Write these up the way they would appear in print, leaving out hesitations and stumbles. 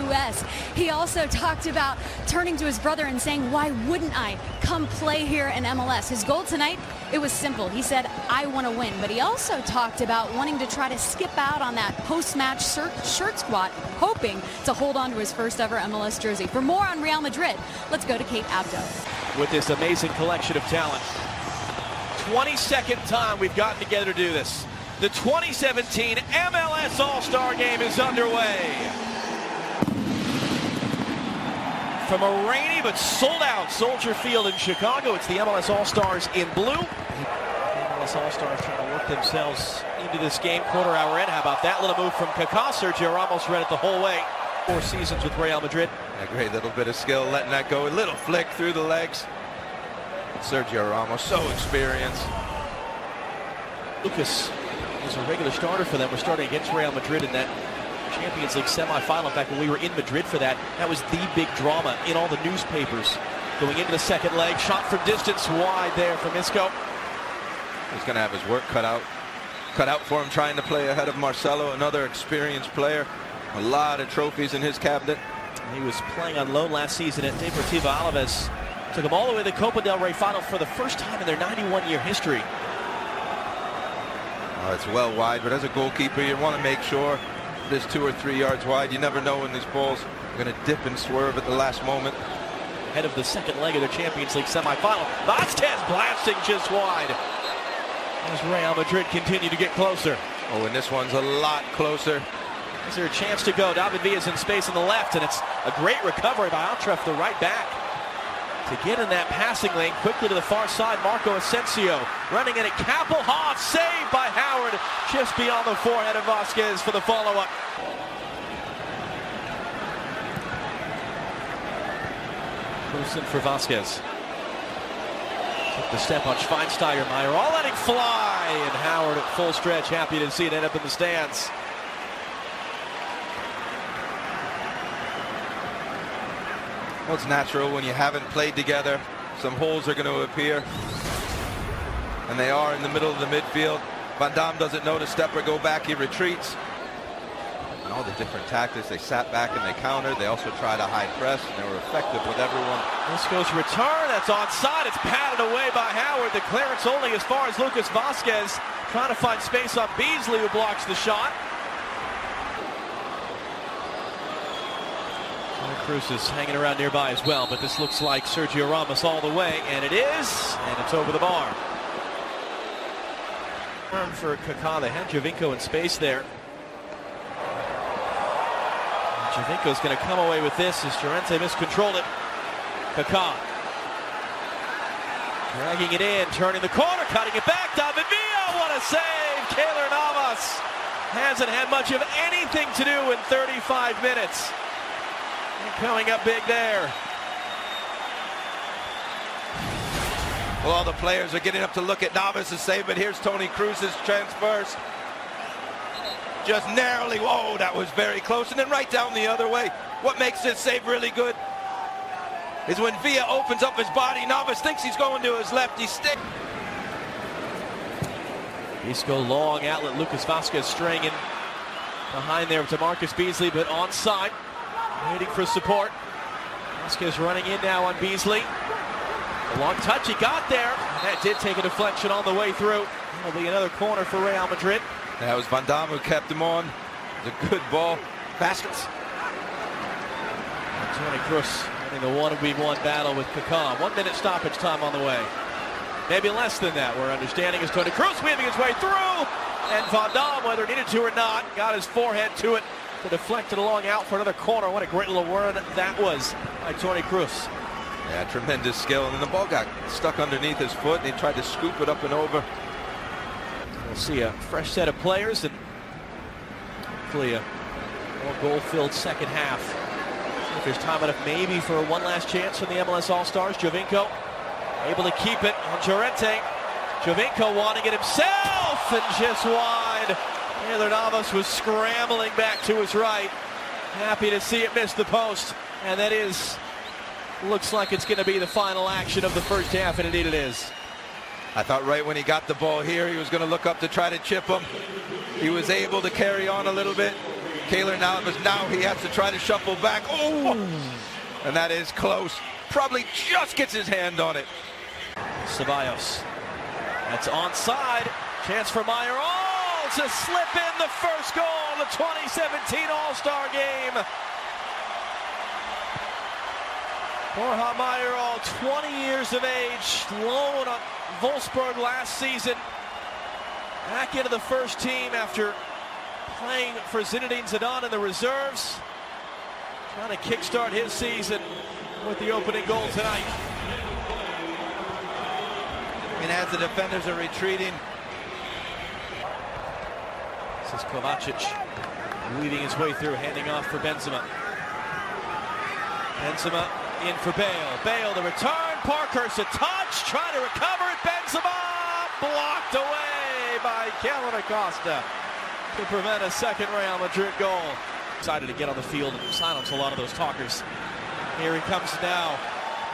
U.S. He also talked about turning to his brother and saying, why wouldn't I come play here in MLS? His goal tonight, it was simple. He said, I want to win. But he also talked about wanting to try to skip out on that post-match shirt squat, hoping to hold on to his first ever MLS jersey. For more on Real Madrid, let's go to Kate Abdo. With this amazing collection of talent. 22nd time we've gotten together to do this. The 2017 MLS All-Star Game is underway. From a rainy but sold-out Soldier Field in Chicago, it's the MLS All-Stars in blue. The MLS All-Stars trying to work themselves into this game. Quarter hour in. How about that little move from Kaká? Sergio Ramos read it the whole way. 4 seasons with Real Madrid. A great little bit of skill, letting that go. A little flick through the legs. Sergio Ramos, so experienced. Lucas is a regular starter for them. We're starting against Real Madrid in that Champions League semifinal. In fact, when we were in Madrid for that, that was the big drama in all the newspapers. Going into the second leg, shot from distance, wide there from Isco. He's going to have his work cut out for him, trying to play ahead of Marcelo, another experienced player. A lot of trophies in his cabinet. He was playing on loan last season at Deportivo Alaves. Took him all the way to the Copa del Rey final for the first time in their 91-year history. Oh, it's well wide, but as a goalkeeper, you want to make sure it is 2 or 3 yards wide. You never know when these balls are going to dip and swerve at the last moment. Ahead of the second leg of the Champions League semifinal. Vasquez blasting just wide. As Real Madrid continue to get closer. Oh, and this one's a lot closer. Is there a chance to go? David Villa's in space on the left, and it's a great recovery by Altreff, the right back. To get in that passing lane quickly to the far side, Marco Asensio running in at Kappelhoff, saved by Howard just beyond the forehead of Vasquez for the follow-up. Close in for Vasquez. Took the step on Schweinsteiger. All letting fly, and Howard at full stretch, happy to see it end up in the stands. Well, it's natural when you haven't played together. Some holes are going to appear. And they are in the middle of the midfield. Van Damme doesn't know to step or go back. He retreats. And all the different tactics. They sat back and they countered. They also tried a high press, and they were effective with everyone. Isco's return. That's onside. It's patted away by Howard. The clearance only as far as Lucas Vasquez. Trying to find space on Beasley, who blocks the shot. Cruz is hanging around nearby as well, but this looks like Sergio Ramos all the way, and it is, and it's over the bar. For Kaká, they had Jovinko in space there. Jovinko's going to come away with this as Llorente miscontrolled it. Kaká dragging it in, turning the corner, cutting it back. David Villa, what a save! Keylor Navas hasn't had much of anything to do in 35 minutes. And coming up big there. Well, all the players are getting up to look at Navas' save, but here's Toni Kroos's chance first. Just narrowly, whoa, that was very close, and then right down the other way. What makes this save really good is when Villa opens up his body, Navas thinks he's going to his lefty stick. Isco long outlet, Lucas Vasquez straying in behind there to Marcus Beasley, but onside. Waiting for support. Vasquez running in now on Beasley. A long touch, he got there. And that did take a deflection on the way through. That'll be another corner for Real Madrid. That was Van Damme who kept him on. It's a good ball. Vasquez. Toni Kroos having the 1v1 battle with Kaká. 1 minute stoppage time on the way. Maybe less than that. We're understanding is Toni Kroos weaving his way through. And Van Damme, whether it needed to or not, got his forehead to it. To deflect it along out for another corner. What a great little run that was by Toni Kroos. Yeah, tremendous skill. And then the ball got stuck underneath his foot, and he tried to scoop it up and over. We'll see a fresh set of players and hopefully a more goal-filled second half. See if there's time enough maybe for one last chance from the MLS All-Stars. Jovinko able to keep it on Llorente. Jovinko wanting it himself and just wide. Keylor Navas was scrambling back to his right. Happy to see it miss the post. And that looks like it's going to be the final action of the first half, and indeed it is. I thought right when he got the ball here, he was going to look up to try to chip him. He was able to carry on a little bit. Kaylor Navas, now he has to try to shuffle back. Oh! And that is close. Probably just gets his hand on it. Ceballos. That's onside. Chance for Meyer. Oh, to slip in the first goal of the 2017 All-Star game. Borja Meyer, 20 years of age, loan on Wolfsburg last season. Back into the first team after playing for Zinedine Zidane in the reserves. Trying to kickstart his season with the opening goal tonight. And as the defenders are retreating. This is Kovacic weaving his way through, handing off for Benzema. Benzema in for Bale. Bale the return. Parkhurst a touch. Trying to recover it. Benzema blocked away by Kellen Acosta to prevent a second Real Madrid goal. Excited to get on the field and silence a lot of those talkers. Here he comes now.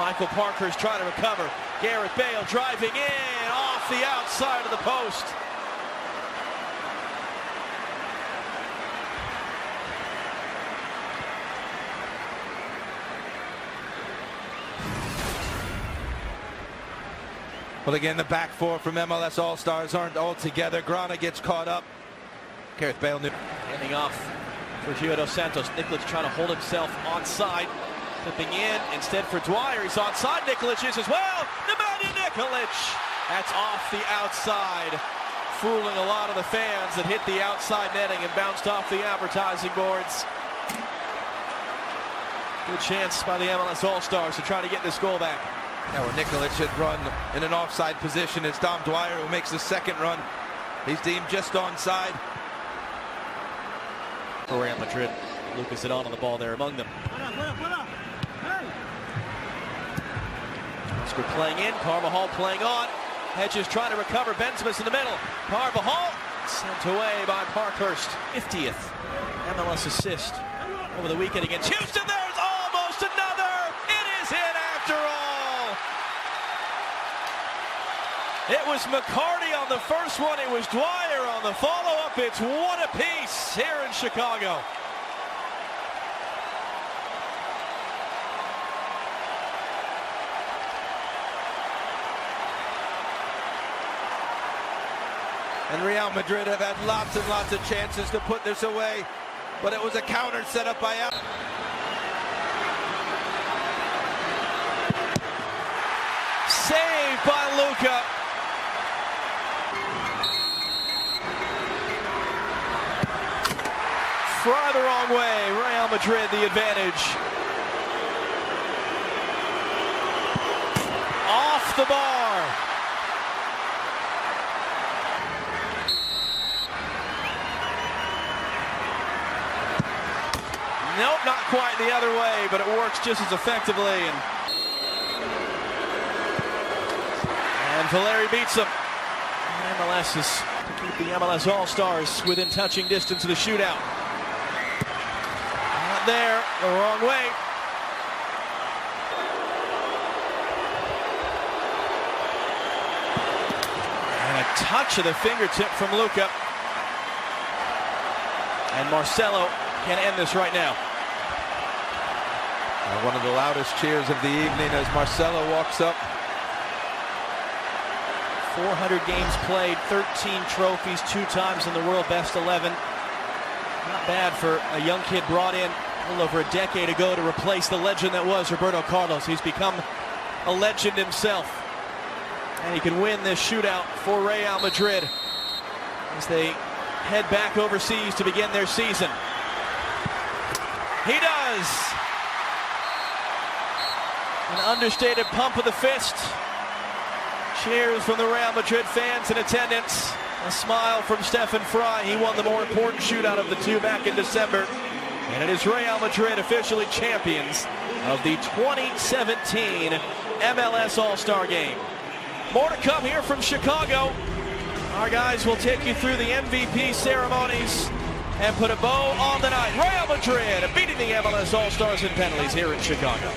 Michael Parkhurst trying to recover. Gareth Bale driving in off the outside of the post. Well, again, the back four from MLS All-Stars aren't all together. Grana gets caught up. Gareth Bale handing off for Gio dos Santos. Nikolic trying to hold himself onside. Flipping in instead for Dwyer. He's onside. Nikolic is as well. Nemanja Nikolic. That's off the outside. Fooling a lot of the fans that hit the outside netting and bounced off the advertising boards. Good chance by the MLS All-Stars to try to get this goal back. Now where Nikolic had run in an offside position, it's Dom Dwyer who makes the second run. He's deemed just onside. For Real Madrid, Lucas Zidane on the ball there among them. Oscar playing in, Carvajal playing on. Hedges trying to recover, Benzema's in the middle. Carvajal sent away by Parkhurst. 50th MLS assist over the weekend against Houston. There's almost another. It is in after all. It was McCarty on the first one. It was Dwyer on the follow-up. It's one apiece here in Chicago. And Real Madrid have had lots and lots of chances to put this away, but it was a counter set up by Al. Saved by Luka. Fry the wrong way. Real Madrid the advantage. Off the bar. Nope, not quite the other way, but it works just as effectively. And Valeri beats him. MLS is to keep the MLS All-Stars within touching distance of the shootout. Not there, the wrong way. And a touch of the fingertip from Luka. And Marcelo can end this right now. One of the loudest cheers of the evening as Marcelo walks up. 400 games played, 13 trophies, 2 times in the World Best 11. Not bad for a young kid brought in a little over a decade ago to replace the legend that was Roberto Carlos. He's become a legend himself. And he can win this shootout for Real Madrid as they head back overseas to begin their season. He does. An understated pump of the fist. Cheers from the Real Madrid fans in attendance. A smile from Stefan Fry. He won the more important shootout of the two back in December. And it is Real Madrid officially champions of the 2017 MLS All-Star Game. More to come here from Chicago. Our guys will take you through the MVP ceremonies and put a bow on the night. Real Madrid beating the MLS All-Stars in penalties here in Chicago.